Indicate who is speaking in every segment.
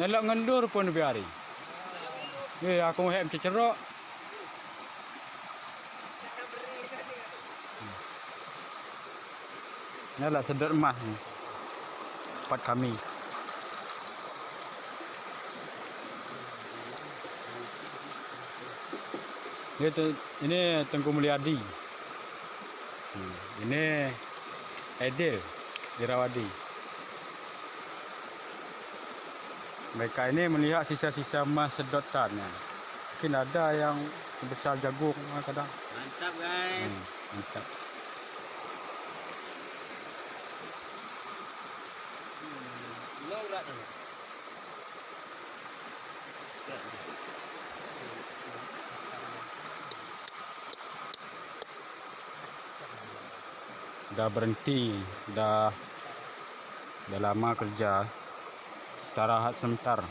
Speaker 1: Nelak ngendur pun biari. Aku mau macam cerok. Nelak sedot emas ni. Tempat kami. Ini Tengku Mulyadi. Ini Edil Irawadi. Mereka ini melihat sisa-sisa emas sedotan. Mungkin ada yang besar jagung kadang.
Speaker 2: Mantap guys.
Speaker 1: Mantap.
Speaker 2: Low rat tu.
Speaker 1: Dah berhenti, dah lama kerja, istirahat sebentar.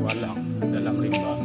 Speaker 1: Walang dalam rimba.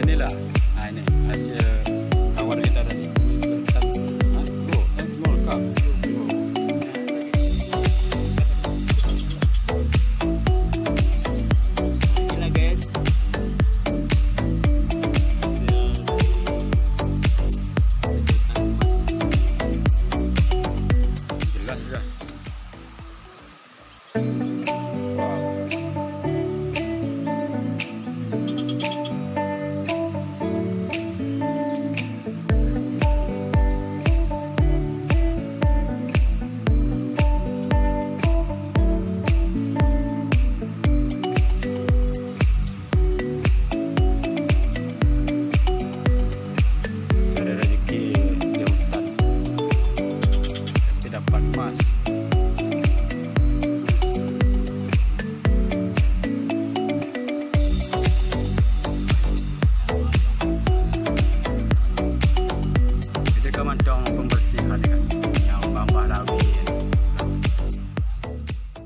Speaker 1: Inilah. Ini hasil kawan kita tadi.
Speaker 2: Inilah guys.
Speaker 1: Jelas dah. Dapat emas. Jadi kemantong pembersihan kan.